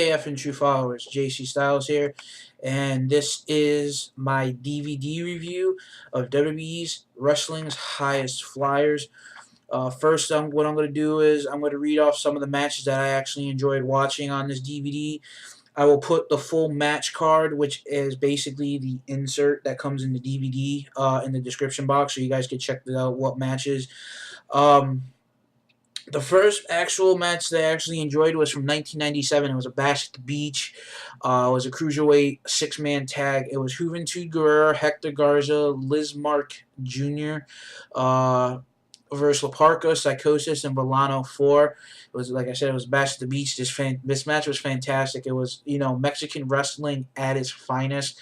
JF and True Followers, JC Styles here, and this is my DVD review of WWE's Wrestling's Highest Flyers. First, what I'm going to do is I'm going to read off some of the matches that I actually enjoyed watching on this DVD. I will put the full match card, which is basically the insert that comes in the DVD, in the description box, so you guys can check out what matches. The first actual match that I actually enjoyed was from 1997. It was a Bash at the Beach. It was a Cruiserweight six-man tag. It was Juventud, Guerrera, Hector, Garza, Lizmark Jr. Versus Parka, Psychosis, and Villano 4. It was, like I said, it was Bash at the Beach. This match was fantastic. It was, Mexican wrestling at its finest.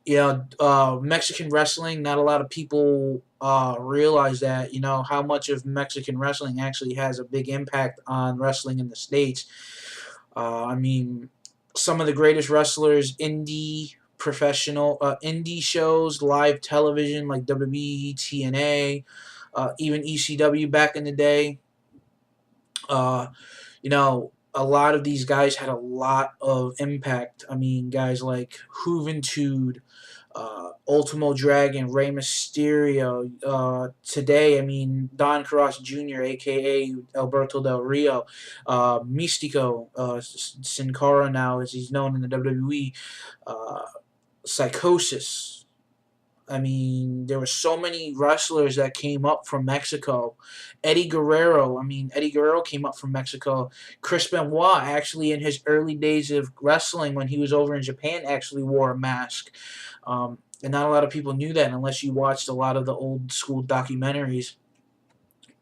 Mexican wrestling, not a lot of people realize that, how much of Mexican wrestling actually has a big impact on wrestling in the States. Some of the greatest wrestlers, professional indie shows, live television like WWE, TNA, even ECW back in the day. A lot of these guys had a lot of impact. Guys like Juventud, Ultimo Dragon, Rey Mysterio. Today, Don Cross Jr., a.k.a. Alberto Del Rio, Mystico, Sin Cara now, as he's known in the WWE, Psychosis. There were so many wrestlers that came up from Mexico. Eddie Guerrero came up from Mexico. Chris Benoit, actually, in his early days of wrestling, when he was over in Japan, actually wore a mask. And not a lot of people knew that unless you watched a lot of the old school documentaries.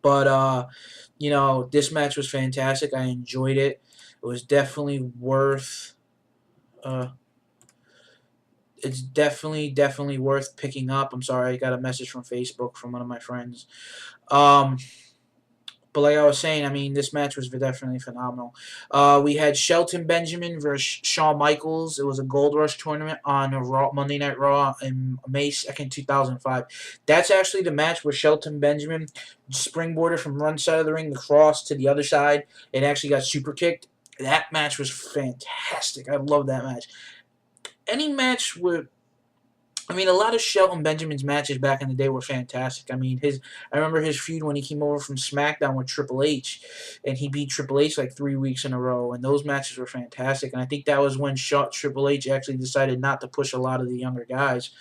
But, this match was fantastic. I enjoyed it. It was definitely worth... It's definitely worth picking up. I'm sorry, I got a message from Facebook from one of my friends. But like I was saying, this match was definitely phenomenal. We had Shelton Benjamin versus Shawn Michaels. It was a Gold Rush tournament on Monday Night Raw in May 2nd, 2005. That's actually the match where Shelton Benjamin springboarded from one side of the ring, the cross to the other side, and actually got super kicked. That match was fantastic. I love that match. Any match with, a lot of Shelton Benjamin's matches back in the day were fantastic. I remember his feud when he came over from SmackDown with Triple H, and he beat Triple H like 3 weeks in a row, and those matches were fantastic. And I think that was when Triple H actually decided not to push a lot of the younger guys.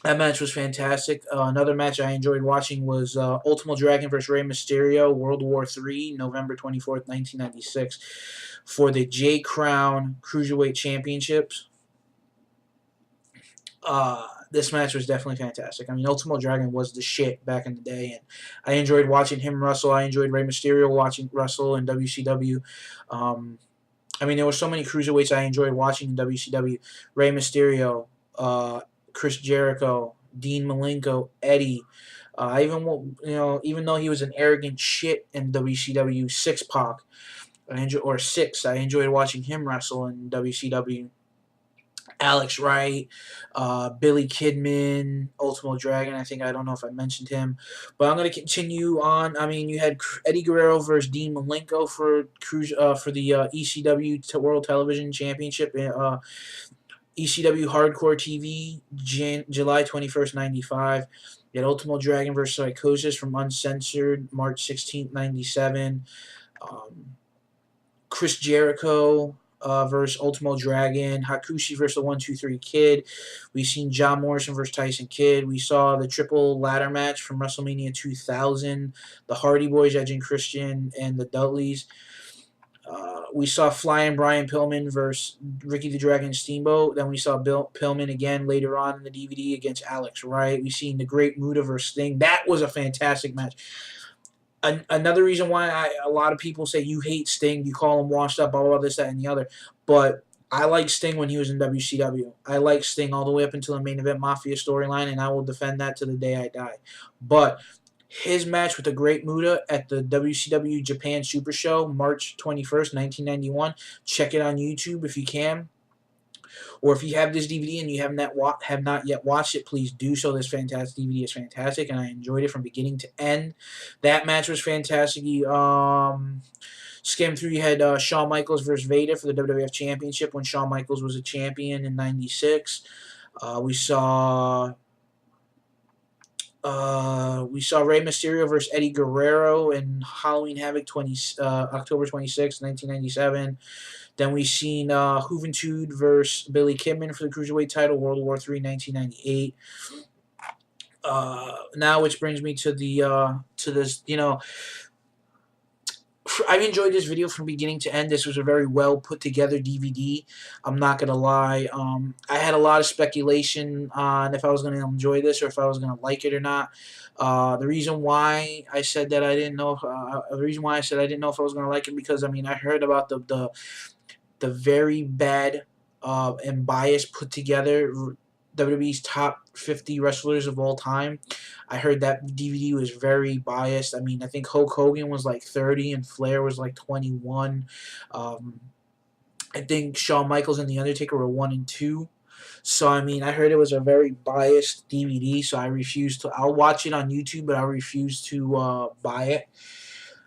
That match was fantastic. Another match I enjoyed watching was Ultimo Dragon versus Rey Mysterio, World War III, November 24th, 1996, for the J Crown Cruiserweight Championships. This match was definitely fantastic. Ultimo Dragon was the shit back in the day, and I enjoyed watching him wrestle. I enjoyed Rey Mysterio watching wrestle in WCW. There were so many Cruiserweights I enjoyed watching in WCW. Rey Mysterio, Chris Jericho, Dean Malenko, Eddie. Even though he was an arrogant shit in WCW, Six-Pac, I enjoyed watching him wrestle in WCW. Alex Wright, Billy Kidman, Ultimo Dragon. I don't know if I mentioned him, but I'm going to continue on. You had Eddie Guerrero versus Dean Malenko for the ECW World Television Championship. ECW Hardcore TV, July 21st, 95. You had Ultimo Dragon versus Psychosis from Uncensored, March 16th, 97. Chris Jericho versus Ultimo Dragon. Hakushi versus the 1-2-3 Kid. We've seen John Morrison versus Tyson Kidd. We saw the triple ladder match from WrestleMania 2000. The Hardy Boys, Edge and Christian, and the Dudleys. We saw Flying Brian Pillman versus Ricky the Dragon Steamboat. Then we saw Pillman again later on in the DVD against Alex Wright. We've seen the Great Muta versus Sting. That was a fantastic match. Another reason why a lot of people say you hate Sting, you call him washed up, blah, blah, blah, this, that, and the other. But I like Sting when he was in WCW. I like Sting all the way up until the Main Event Mafia storyline, and I will defend that to the day I die. But his match with the Great Muta at the WCW Japan Super Show, March 21st, 1991. Check it on YouTube if you can. Or if you have this DVD and you have not yet watched it, please do so. This fantastic DVD is fantastic, and I enjoyed it from beginning to end. That match was fantastic. Skim through, you had Shawn Michaels versus Vader for the WWF Championship when Shawn Michaels was a champion in '96. We saw Rey Mysterio versus Eddie Guerrero in Halloween Havoc October 26, 1997. Then we seen Juventud versus Billy Kidman for the Cruiserweight title, World War III, 1998. Now, which brings me to this, I've enjoyed this video from beginning to end. This was a very well put together DVD. I'm not gonna lie. I had a lot of speculation on if I was gonna enjoy this or if I was gonna like it or not. The reason why I said that I didn't know if I was gonna like it, because I heard about the very bad and biased put together WWE's top 50 wrestlers of all time. I heard that DVD was very biased. I think Hulk Hogan was like 30 and Flair was like 21. I think Shawn Michaels and The Undertaker were 1 and 2. So, I heard it was a very biased DVD, so I refused to. I'll watch it on YouTube, but I refuse to buy it.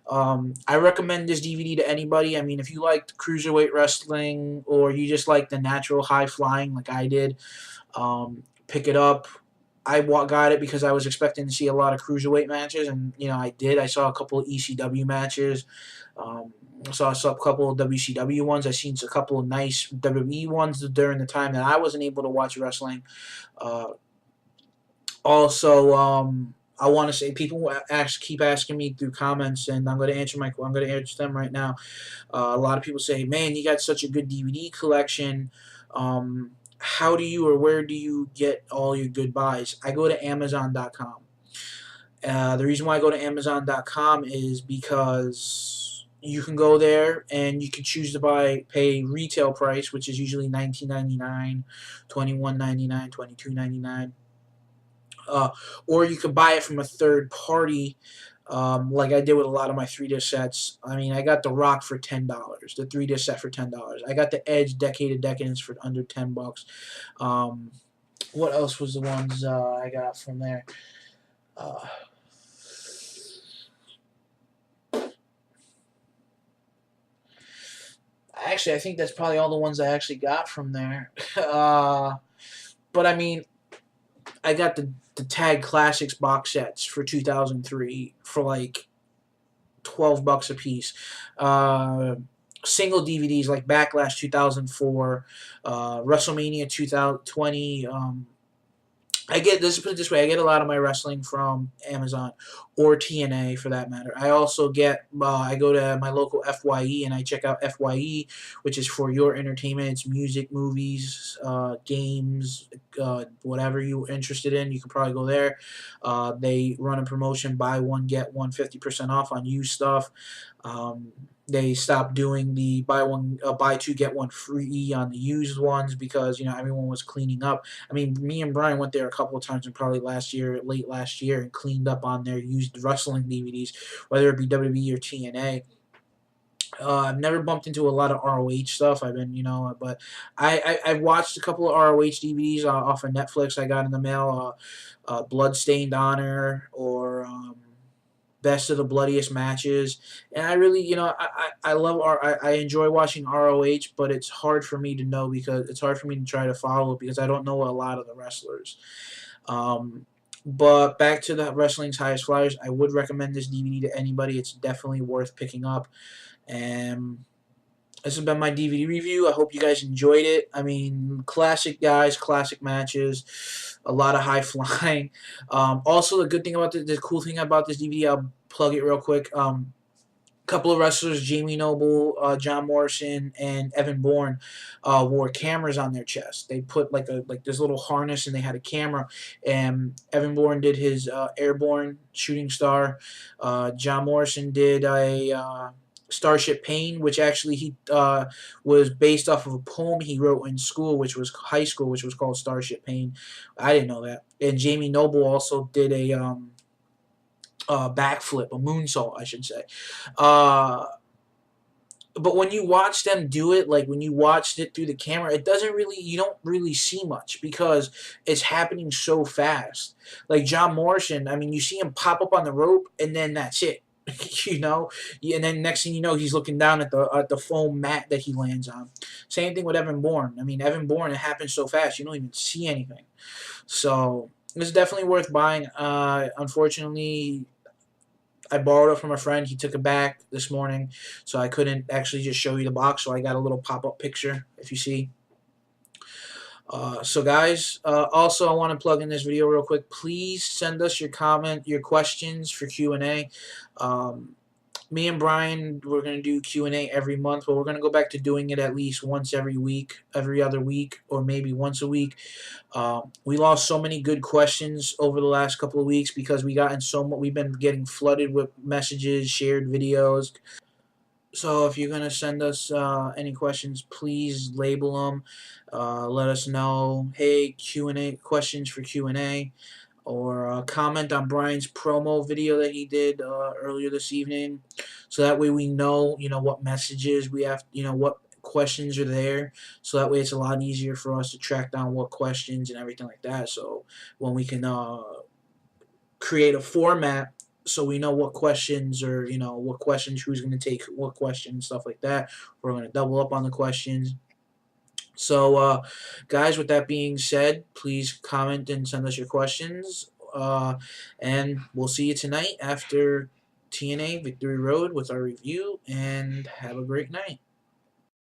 I recommend this DVD to anybody. If you liked Cruiserweight wrestling or you just like the natural high flying like I did, pick it up. I got it because I was expecting to see a lot of Cruiserweight matches, and, I did. I saw a couple of ECW matches. I saw a couple of WCW ones. I seen a couple of nice WWE ones during the time that I wasn't able to watch wrestling. Also, I want to say people keep asking me through comments, and I'm going to answer them right now. A lot of people say, "Man, you got such a good DVD collection. How do you or where do you get all your good buys?" I go to Amazon.com. The reason why I go to Amazon.com is because you can go there and you can choose to pay retail price, which is usually $19.99, $21.99, $22.99. Or you could buy it from a third party, like I did with a lot of my 3-disc sets. I got the Rock for $10, the 3-disc set for $10. I got the Edge Decade of Decadence for under $10. What else was the ones I got from there? Actually, I think that's probably all the ones I actually got from there. But I got the Tag Classics box sets for 2003 for like $12 a piece. Single DVDs like Backlash 2004, WrestleMania 2020. Let's put it this way, I get a lot of my wrestling from Amazon or TNA for that matter. I also I go to my local FYE and I check out FYE, which is for your entertainment. It's music, movies, games, whatever you're interested in. You can probably go there. They run a promotion, buy one, get one, 50% off on used stuff. They stopped doing the buy two get one free on the used ones because everyone was cleaning up. Me and Brian went there a couple of times, and probably late last year, and cleaned up on their used wrestling DVDs, whether it be WWE or TNA. I've never bumped into a lot of ROH stuff. But I've watched a couple of ROH DVDs off of Netflix. I got in the mail, Bloodstained Honor or Best of the Bloodiest Matches, and I really, I enjoy watching ROH, but it's hard for me to know because it's hard for me to try to follow because I don't know a lot of the wrestlers. But back to the Wrestling's Highest Flyers, I would recommend this DVD to anybody. It's definitely worth picking up. And this has been my DVD review. I hope you guys enjoyed it. Classic guys, classic matches, a lot of high flying. Also, the cool thing about this DVD, I'll plug it real quick. Couple of wrestlers, Jamie Noble, John Morrison, and Evan Bourne, wore cameras on their chest. They put like this little harness, and they had a camera. And Evan Bourne did his Airborne Shooting Star. John Morrison did a Starship Pain, which actually he was based off of a poem he wrote in school, which was high school, which was called Starship Pain. I didn't know that. And Jamie Noble also did a backflip, a moonsault, I should say. but when you watch them do it, like when you watched it through the camera, it doesn't really, you don't really see much because it's happening so fast. Like John Morrison, I mean, you see him pop up on the rope and then that's it. You know, yeah, and then next thing you know, he's looking down at the foam mat that he lands on. Same thing with Evan Bourne. I mean, Evan Bourne, it happens so fast you don't even see anything. So it's definitely worth buying. Unfortunately, I borrowed it from a friend. He took it back this morning, so I couldn't actually just show you the box. So I got a little pop-up picture, if you see. So guys, also I want to plug in this video real quick. Please send us your questions for Q&A. Me and Brian, we're going to do Q&A every month, but we're going to go back to doing it at least once every week, every other week, or maybe once a week. We lost so many good questions over the last couple of weeks because we've been getting flooded with messages, shared videos. So if you're going to send us any questions, please label them. Let us know, hey, Q&A, questions for Q&A. Or comment on Brian's promo video that he did earlier this evening, so that way we know, what messages we have, what questions are there, so that way it's a lot easier for us to track down what questions and everything like that. So when we can create a format, so we know what questions or what questions, who's going to take what questions, stuff like that. We're going to double up on the questions. So, guys, with that being said, please comment and send us your questions. And we'll see you tonight after TNA Victory Road with our review. And have a great night.